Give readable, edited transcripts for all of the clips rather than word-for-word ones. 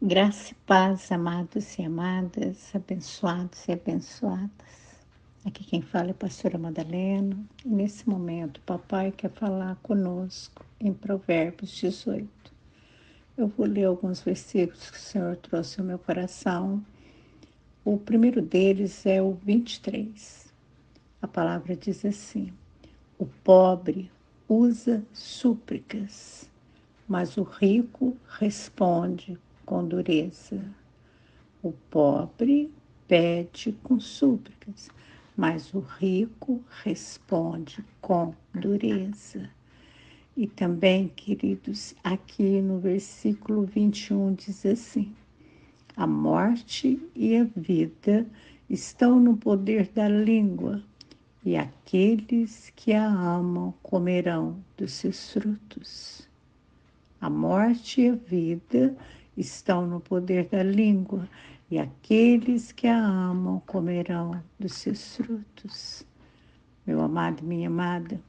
Graça e paz, amados e amadas, abençoados e abençoadas. Aqui quem fala é a pastora Madalena. E nesse momento, o papai quer falar conosco em Provérbios 18. Eu vou ler alguns versículos que o Senhor trouxe ao meu coração. O primeiro deles é o 23. A palavra diz assim: o pobre usa súplicas, mas o rico responde com dureza. O pobre pede com súplicas, mas o rico responde com dureza. E também, queridos, aqui no versículo 21 diz assim: a morte e a vida estão no poder da língua, e aqueles que a amam comerão dos seus frutos. A morte e a vida estão no poder da língua, e aqueles que a amam comerão dos seus frutos. Meu amado e minha amada,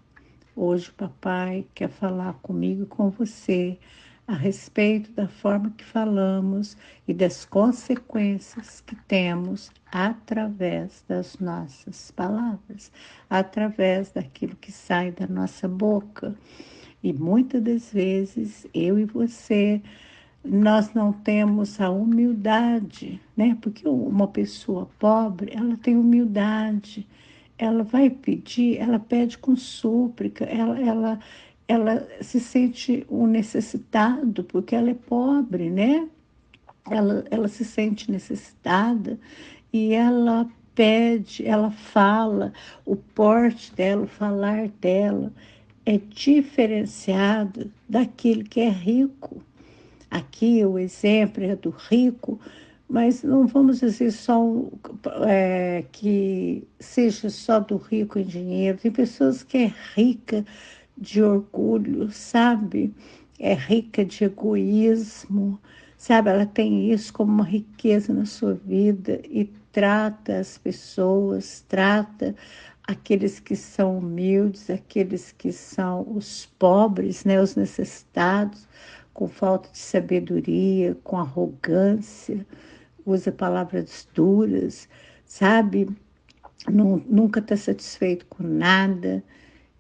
hoje o papai quer falar comigo e com você a respeito da forma que falamos e das consequências que temos através das nossas palavras, através daquilo que sai da nossa boca. E muitas das vezes, eu e você, nós não temos a humildade, né? Porque uma pessoa pobre, ela tem humildade. Ela vai pedir, ela pede com súplica, ela se sente um necessitado, porque ela é pobre, né? Ela se sente necessitada e ela pede, ela fala, o porte dela, o falar dela é diferenciado daquele que é rico. Aqui o exemplo é do rico, mas não vamos dizer só que seja só do rico em dinheiro. Tem pessoas que é rica de orgulho, sabe? É rica de egoísmo, sabe? Ela tem isso como uma riqueza na sua vida e trata as pessoas, trata aqueles que são humildes, aqueles que são os pobres, né, os necessitados, com falta de sabedoria, com arrogância, usa palavras duras, sabe? Nunca está satisfeito com nada.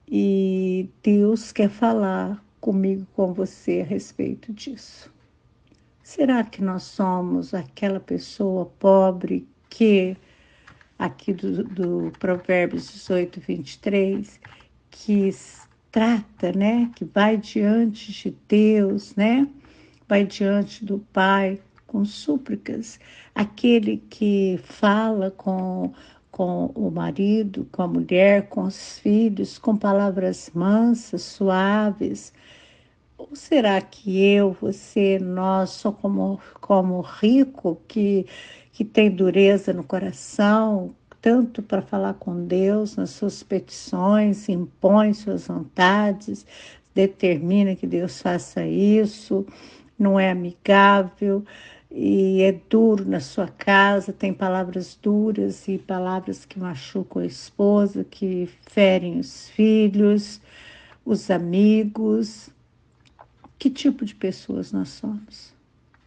E Deus quer falar comigo, com você a respeito disso. Será que nós somos aquela pessoa pobre que, aqui do Provérbios 18, 23, que trata, né? Que vai diante de Deus, né? Vai diante do Pai com súplicas. Aquele que fala com o marido, com a mulher, com os filhos, com palavras mansas, suaves. Ou será que eu, você, nós somos como rico que tem dureza no coração, tanto para falar com Deus nas suas petições, impõe suas vontades, determina que Deus faça isso, não é amigável e é duro na sua casa, tem palavras duras e palavras que machucam a esposa, que ferem os filhos, os amigos. Que tipo de pessoas nós somos?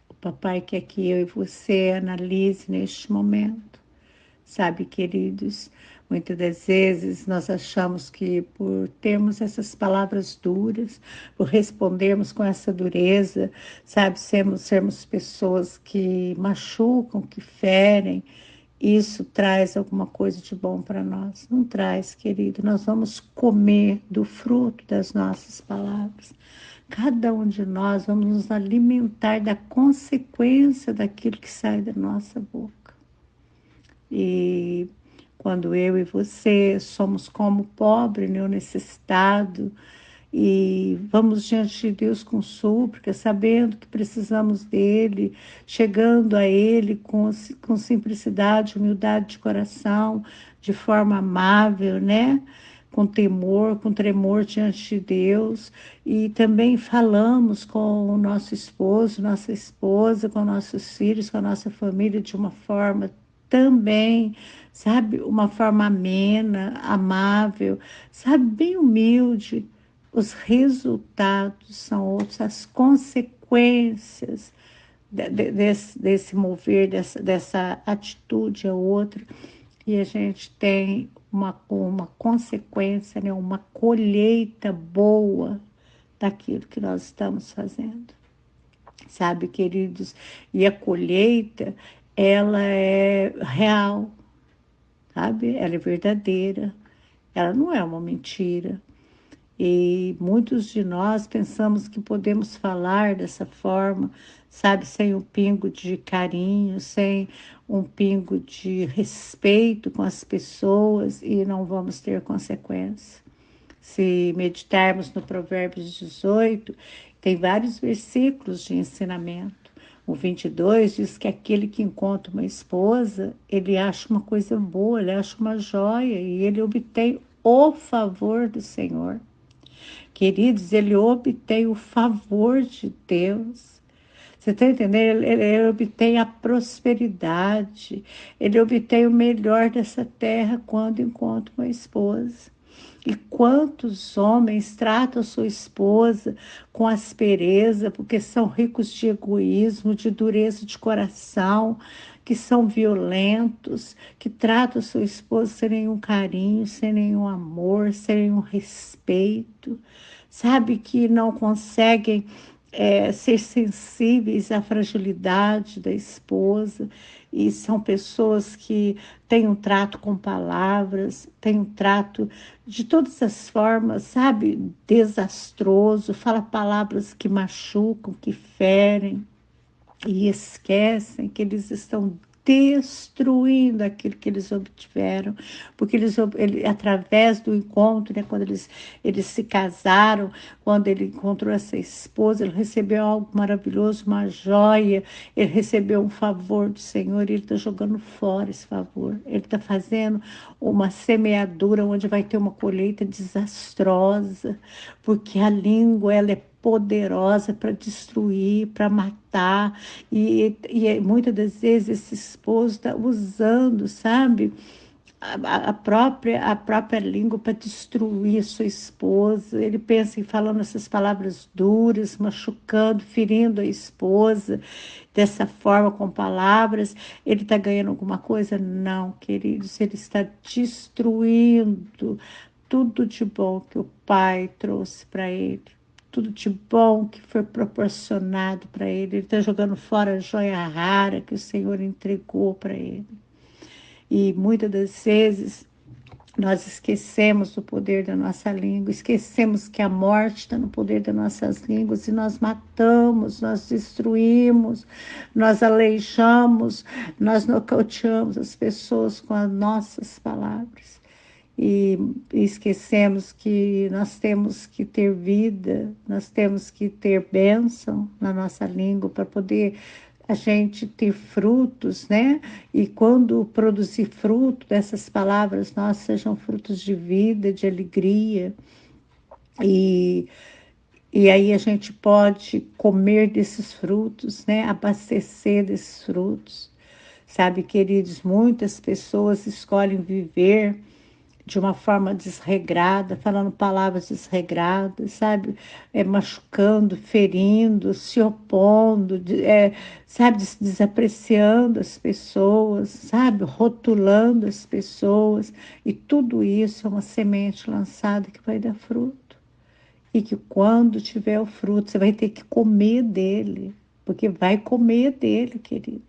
O papai quer que eu e você analise neste momento. Sabe, queridos, muitas das vezes nós achamos que por termos essas palavras duras, por respondermos com essa dureza, sabe, sermos pessoas que machucam, que ferem, isso traz alguma coisa de bom para nós. Não traz, querido. Nós vamos comer do fruto das nossas palavras. Cada um de nós vamos nos alimentar da consequência daquilo que sai da nossa boca. E quando eu e você somos como pobre, né, o necessitado, e vamos diante de Deus com súplica, sabendo que precisamos dele, chegando a ele com simplicidade, humildade de coração, de forma amável, né? Com temor, com tremor diante de Deus, e também falamos com o nosso esposo, nossa esposa, com nossos filhos, com a nossa família de uma forma também, sabe, uma forma amena, amável, sabe, bem humilde. Os resultados são outros, as consequências desse mover, dessa atitude a outra, e a gente tem uma consequência, né, uma colheita boa daquilo que nós estamos fazendo. Sabe, queridos? E a colheita, ela é real, sabe? Ela é verdadeira, ela não é uma mentira. E muitos de nós pensamos que podemos falar dessa forma, sabe, sem um pingo de carinho, sem um pingo de respeito com as pessoas e não vamos ter consequência. Se meditarmos no Provérbios 18, tem vários versículos de ensinamento. O 22 diz que aquele que encontra uma esposa, ele acha uma coisa boa, ele acha uma joia e ele obtém o favor do Senhor. Queridos, ele obtém o favor de Deus. Você está entendendo? Ele obtém a prosperidade, ele obtém o melhor dessa terra quando encontra uma esposa. E quantos homens tratam sua esposa com aspereza, porque são ricos de egoísmo, de dureza de coração, que são violentos, que tratam sua esposa sem nenhum carinho, sem nenhum amor, sem nenhum respeito, sabe, que não conseguem ser sensíveis à fragilidade da esposa, e são pessoas que têm um trato com palavras, têm um trato de todas as formas, sabe, desastroso, fala palavras que machucam, que ferem, e esquecem que eles estão destruindo aquilo que eles obtiveram, porque através do encontro, né, quando eles se casaram, quando ele encontrou essa esposa, ele recebeu algo maravilhoso, uma joia, ele recebeu um favor do Senhor, e ele está jogando fora esse favor, ele está fazendo uma semeadura onde vai ter uma colheita desastrosa, porque a língua, ela é poderosa para destruir, para matar, e muitas das vezes esse esposo está usando, sabe, a própria língua para destruir a sua esposa. Ele pensa em falando essas palavras duras, machucando, ferindo a esposa, dessa forma, com palavras. Ele está ganhando alguma coisa? Não, queridos, ele está destruindo tudo de bom que o Pai trouxe para ele. Tudo de bom que foi proporcionado para ele. Ele está jogando fora a joia rara que o Senhor entregou para ele. E muitas das vezes nós esquecemos o poder da nossa língua, esquecemos que a morte está no poder das nossas línguas e nós matamos, nós destruímos, nós aleijamos, nós nocauteamos as pessoas com as nossas palavras. E esquecemos que nós temos que ter vida, nós temos que ter bênção na nossa língua para poder a gente ter frutos, né? E quando produzir fruto dessas palavras, nós sejam frutos de vida, de alegria. E, e aí a gente pode comer desses frutos, né? Abastecer desses frutos. Sabe, queridos, muitas pessoas escolhem viver de uma forma desregrada, falando palavras desregradas, sabe? Machucando, ferindo, se opondo, sabe? Desapreciando as pessoas, sabe? Rotulando as pessoas. E tudo isso é uma semente lançada que vai dar fruto. E que quando tiver o fruto, você vai ter que comer dele, porque vai comer dele, querido.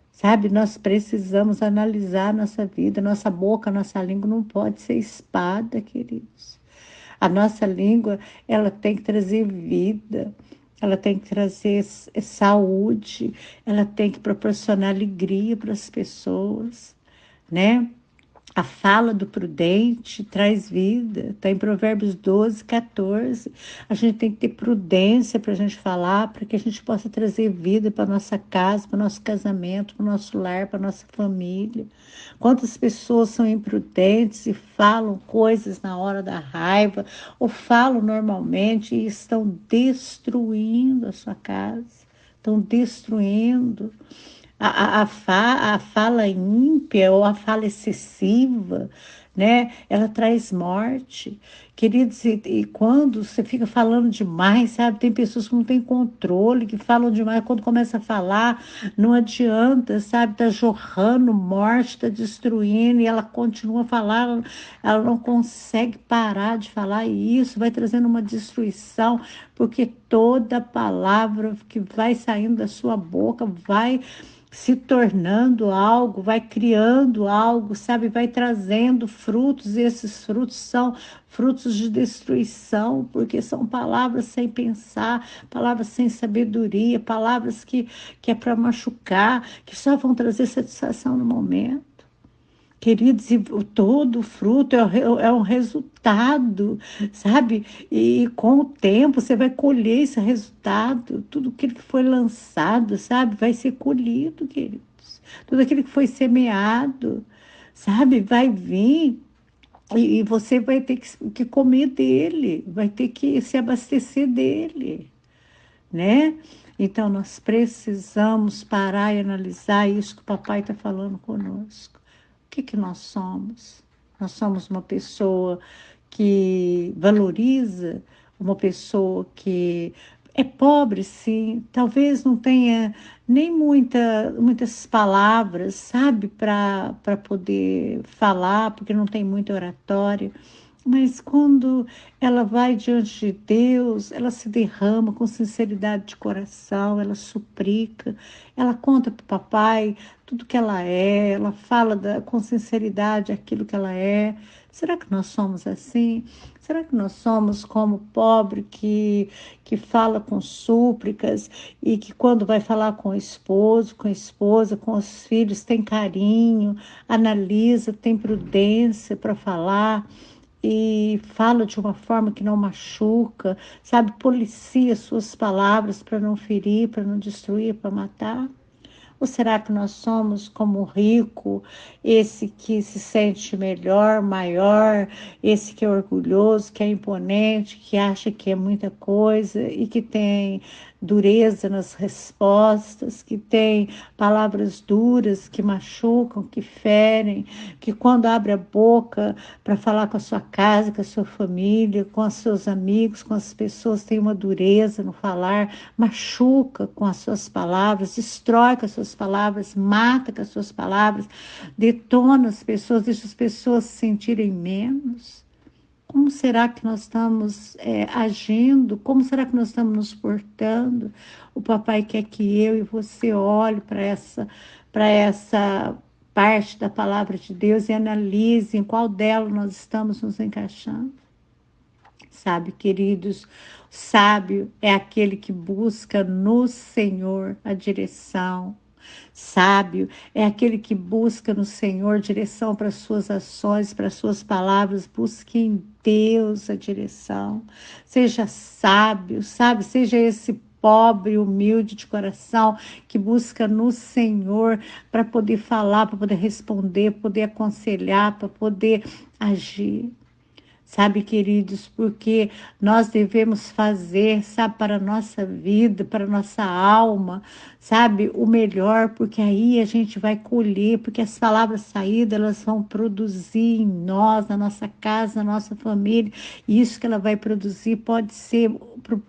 Sabe, nós precisamos analisar nossa vida, nossa boca, nossa língua não pode ser espada, queridos. A nossa língua, ela tem que trazer vida, ela tem que trazer saúde, ela tem que proporcionar alegria para as pessoas, né? A fala do prudente traz vida, está em Provérbios 12, 14. A gente tem que ter prudência para a gente falar, para que a gente possa trazer vida para a nossa casa, para o nosso casamento, para o nosso lar, para a nossa família. Quantas pessoas são imprudentes e falam coisas na hora da raiva, ou falam normalmente e estão destruindo a sua casa, estão destruindo. A fala ímpia ou a fala excessiva, né? Ela traz morte. Queridos, e quando você fica falando demais, sabe? Tem pessoas que não têm controle, que falam demais. Quando começa a falar, não adianta, sabe? Tá jorrando morte, tá destruindo, e ela continua a falar, ela não consegue parar de falar, e isso vai trazendo uma destruição, porque toda palavra que vai saindo da sua boca vai se tornando algo, vai criando algo, sabe? Vai trazendo frutos, e esses frutos são frutos de destruição, porque são palavras sem pensar, palavras sem sabedoria, palavras que é para machucar, que só vão trazer satisfação no momento. Queridos, e todo fruto é um resultado, sabe? E com o tempo você vai colher esse resultado. Tudo aquilo que foi lançado, sabe? Vai ser colhido, queridos. Tudo aquilo que foi semeado, sabe? Vai vir. E você vai ter que comer dele, vai ter que se abastecer dele, né? Então, nós precisamos parar e analisar isso que o papai está falando conosco. O que nós somos? Nós somos uma pessoa que valoriza, uma pessoa que é pobre, sim, talvez não tenha nem muitas palavras, sabe, para poder falar, porque não tem muita oratória. Mas quando ela vai diante de Deus, ela se derrama com sinceridade de coração, ela suplica, ela conta para o papai tudo que ela fala com sinceridade aquilo que ela é. Será que nós somos assim? Será que nós somos como o pobre que fala com súplicas e que quando vai falar com o esposo, com a esposa, com os filhos, tem carinho, analisa, tem prudência para falar? E fala de uma forma que não machuca, sabe? Policia suas palavras para não ferir, para não destruir, para matar. Ou será que nós somos como o rico, esse que se sente melhor, maior, esse que é orgulhoso, que é imponente, que acha que é muita coisa e que tem dureza nas respostas, que tem palavras duras que machucam, que ferem, que quando abre a boca para falar com a sua casa, com a sua família, com os seus amigos, com as pessoas, tem uma dureza no falar, machuca com as suas palavras, destrói com as suas palavras, mata com as suas palavras, detona as pessoas, deixa as pessoas se sentirem menos. Como será que nós estamos agindo? Como será que nós estamos nos portando? O papai quer que eu e você olhe para essa parte da palavra de Deus e analise em qual dela nós estamos nos encaixando. Sabe, queridos, sábio é aquele que busca no Senhor a direção. Sábio é aquele que busca no Senhor direção para suas ações, para suas palavras. Busque em Deus a direção. Seja sábio, sabe? Seja esse pobre, humilde de coração, que busca no Senhor para poder falar, para poder responder, poder aconselhar, para poder agir. Sabe, queridos, porque nós devemos fazer, sabe, para a nossa vida, para a nossa alma, sabe, o melhor, porque aí a gente vai colher, porque as palavras saídas, elas vão produzir em nós, na nossa casa, na nossa família, e isso que ela vai produzir pode ser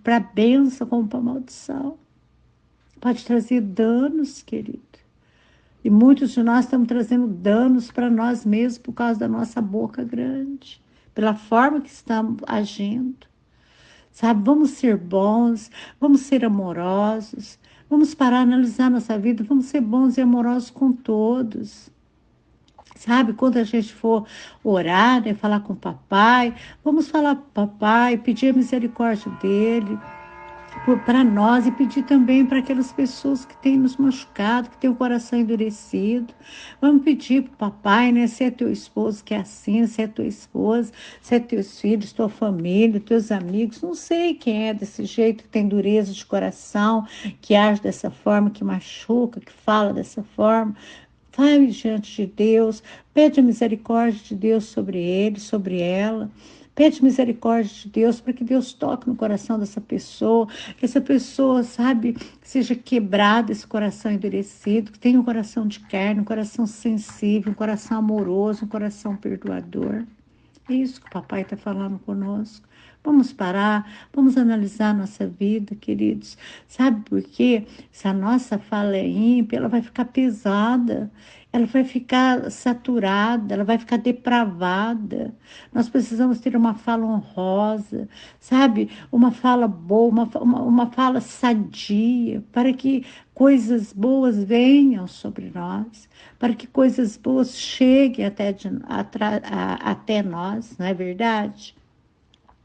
para bênção como para maldição, pode trazer danos, querido. E muitos de nós estamos trazendo danos para nós mesmos por causa da nossa boca grande, pela forma que estamos agindo. Sabe, vamos ser bons, vamos ser amorosos, vamos parar, analisar nossa vida, vamos ser bons e amorosos com todos. Sabe, quando a gente for orar, né, falar com o papai, vamos falar para o papai, pedir a misericórdia dele, para nós e pedir também para aquelas pessoas que têm nos machucado, que têm o coração endurecido. Vamos pedir para o papai, né? Se é teu esposo que é assim, se é tua esposa, se é teus filhos, tua família, teus amigos, não sei quem é desse jeito, que tem dureza de coração, que age dessa forma, que machuca, que fala dessa forma. Vai diante de Deus, pede a misericórdia de Deus sobre ele, sobre ela, Pede misericórdia de Deus para que Deus toque no coração dessa pessoa, que essa pessoa, sabe, seja quebrada, esse coração endurecido, que tenha um coração de carne, um coração sensível, um coração amoroso, um coração perdoador. É isso que o papai está falando conosco. Vamos parar, vamos analisar a nossa vida, queridos. Sabe por quê? Se a nossa fala é ímpia, ela vai ficar pesada, ela vai ficar saturada, ela vai ficar depravada. Nós precisamos ter uma fala honrosa, sabe? Uma fala boa, uma fala sadia, para que coisas boas venham sobre nós, para que coisas boas cheguem até nós, não é verdade?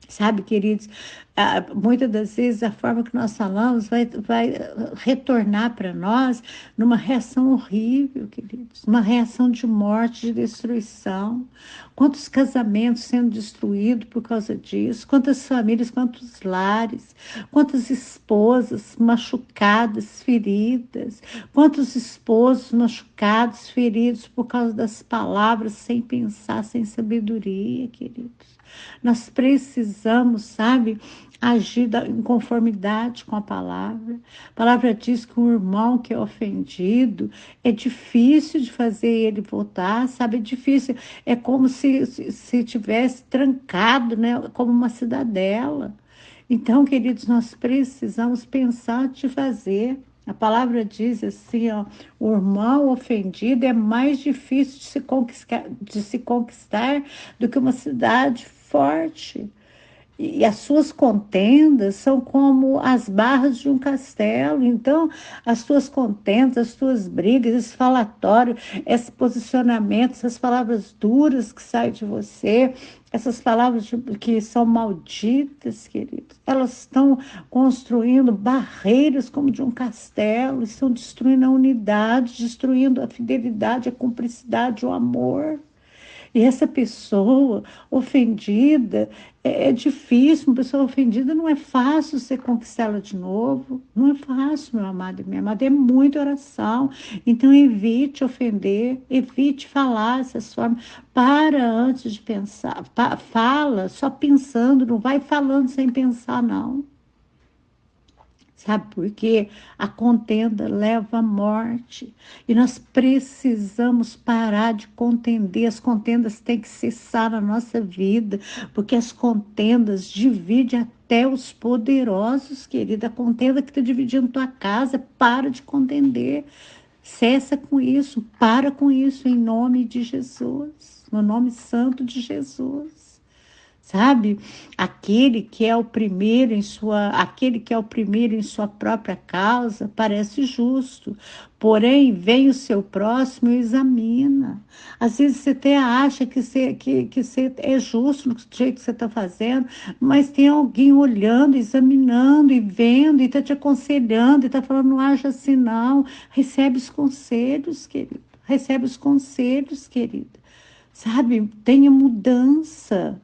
Sabe, queridos, muitas das vezes a forma que nós falamos vai retornar para nós numa reação horrível, queridos, uma reação de morte, de destruição. Quantos casamentos sendo destruídos por causa disso, quantas famílias, quantos lares, quantas esposas machucadas, feridas, quantos esposos machucados, feridos por causa das palavras, sem pensar, sem sabedoria, queridos. Nós precisamos, sabe, agir em conformidade com a palavra. A palavra diz que um irmão que é ofendido é difícil de fazer ele voltar, sabe? É difícil, é como se tivesse trancado, né? Como uma cidadela. Então, queridos, nós precisamos pensar de fazer. A palavra diz assim, ó, o irmão ofendido é mais difícil de se conquistar do que uma cidade forte. E as suas contendas são como as barras de um castelo. Então, as suas contendas, as suas brigas, esse falatório, esse posicionamento, essas palavras duras que saem de você, essas palavras que são malditas, queridos, elas estão construindo barreiras como de um castelo, estão destruindo a unidade, destruindo a fidelidade, a cumplicidade, o amor. E essa pessoa ofendida, é difícil, uma pessoa ofendida não é fácil você conquistá-la de novo. Não é fácil, meu amado e minha amada, é muita oração. Então evite ofender, evite falar essas formas. Para antes de pensar, fala só pensando, não vai falando sem pensar, não. Sabe por quê? A contenda leva à morte. E nós precisamos parar de contender. As contendas têm que cessar na nossa vida, porque as contendas dividem até os poderosos, querida. A contenda que está dividindo tua casa, para de contender. Cessa com isso, para com isso, em nome de Jesus, no nome santo de Jesus. Sabe? Aquele que é o primeiro em sua própria causa parece justo, porém vem o seu próximo e examina. Às vezes você até acha que você é justo no jeito que você está fazendo, mas tem alguém olhando, examinando e vendo, e está te aconselhando, e está falando, não haja assim não. Recebe os conselhos, querido. Recebe os conselhos, querida. Sabe? Tenha mudança,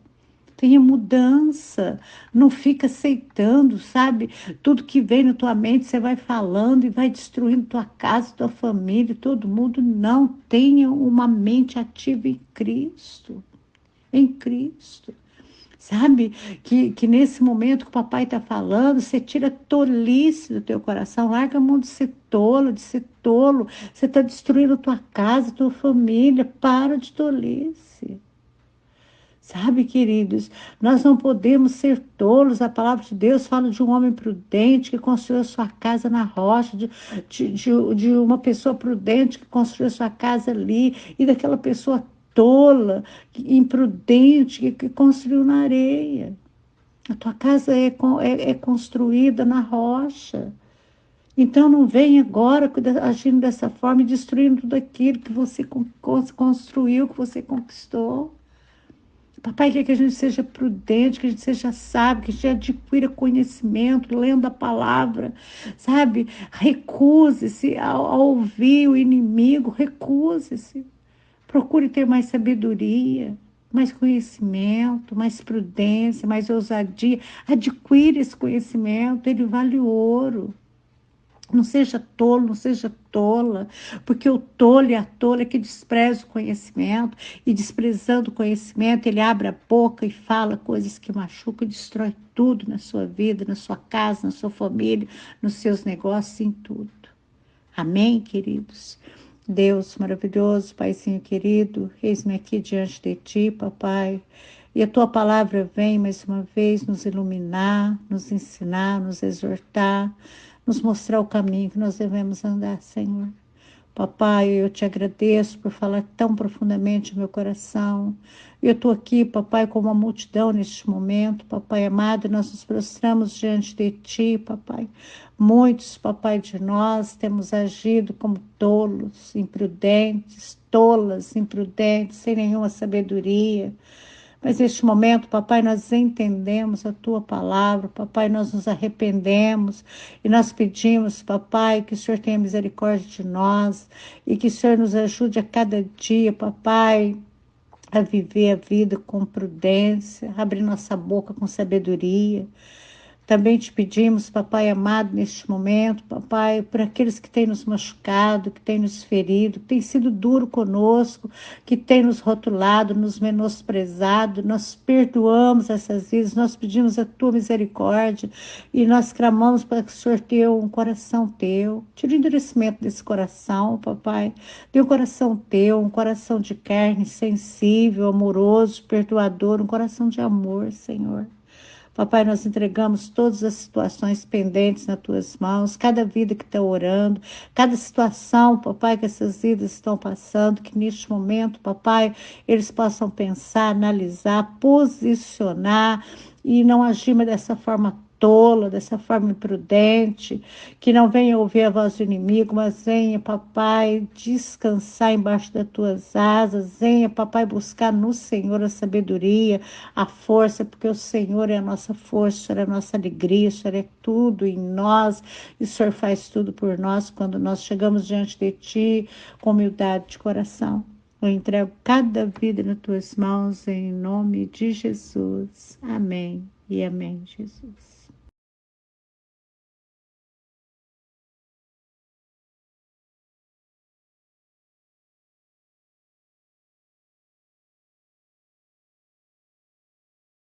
não fica aceitando, sabe? Tudo que vem na tua mente, você vai falando e vai destruindo tua casa, tua família, todo mundo. Não, tenha uma mente ativa em Cristo, em Cristo. Sabe, que nesse momento que o papai está falando, você tira a tolice do teu coração, larga a mão de ser tolo, de ser tolo. Você está destruindo tua casa, tua família, para de tolice. Sabe, queridos, nós não podemos ser tolos. A palavra de Deus fala de um homem prudente que construiu a sua casa na rocha, de uma pessoa prudente que construiu a sua casa ali, e daquela pessoa tola, imprudente, que construiu na areia. A tua casa é construída na rocha. Então não vem agora agindo dessa forma e destruindo tudo aquilo que você construiu, que você conquistou. Papai quer que a gente seja prudente, que a gente seja sábio, que a gente adquira conhecimento, lendo a palavra, sabe? Recuse-se a ouvir o inimigo, recuse-se. Procure ter mais sabedoria, mais conhecimento, mais prudência, mais ousadia. Adquire esse conhecimento, ele vale ouro. Não seja tolo, não seja tola, porque o tolo e a tola é que despreza o conhecimento, e desprezando o conhecimento, ele abre a boca e fala coisas que machucam e destrói tudo na sua vida, na sua casa, na sua família, nos seus negócios, em tudo. Amém, queridos? Deus maravilhoso, Paizinho querido, eis-me aqui diante de Ti, papai, e a Tua palavra vem mais uma vez nos iluminar, nos ensinar, nos exortar, nos mostrar o caminho que nós devemos andar, Senhor. Papai, eu te agradeço por falar tão profundamente no meu coração. Eu estou aqui, papai, com uma multidão neste momento, papai amado, nós nos prostramos diante de ti, papai. Muitos, papai, de nós temos agido como tolos, imprudentes, tolas, imprudentes, sem nenhuma sabedoria. Mas neste momento, papai, nós entendemos a tua palavra, papai, nós nos arrependemos e nós pedimos, papai, que o Senhor tenha misericórdia de nós e que o Senhor nos ajude a cada dia, papai, a viver a vida com prudência, abrir nossa boca com sabedoria. Também te pedimos, papai amado, neste momento, papai, por aqueles que têm nos machucado, que têm nos ferido, que têm sido duro conosco, que têm nos rotulado, nos menosprezado, nós perdoamos essas vidas, nós pedimos a tua misericórdia e nós clamamos para que o Senhor tenha um coração teu. Tira o endurecimento desse coração, papai. Dê um coração teu, um coração de carne, sensível, amoroso, perdoador, um coração de amor, Senhor. Papai, nós entregamos todas as situações pendentes nas tuas mãos, cada vida que está orando, cada situação, papai, que essas vidas estão passando, que neste momento, papai, eles possam pensar, analisar, posicionar e não agir mais dessa forma tola, dessa forma imprudente, que não venha ouvir a voz do inimigo, mas venha, papai, descansar embaixo das tuas asas, venha, papai, buscar no Senhor a sabedoria, a força, porque o Senhor é a nossa força, o Senhor é a nossa alegria, o Senhor é tudo em nós, e o Senhor faz tudo por nós quando nós chegamos diante de Ti com humildade de coração. Eu entrego cada vida nas Tuas mãos, em nome de Jesus. Amém e amém, Jesus.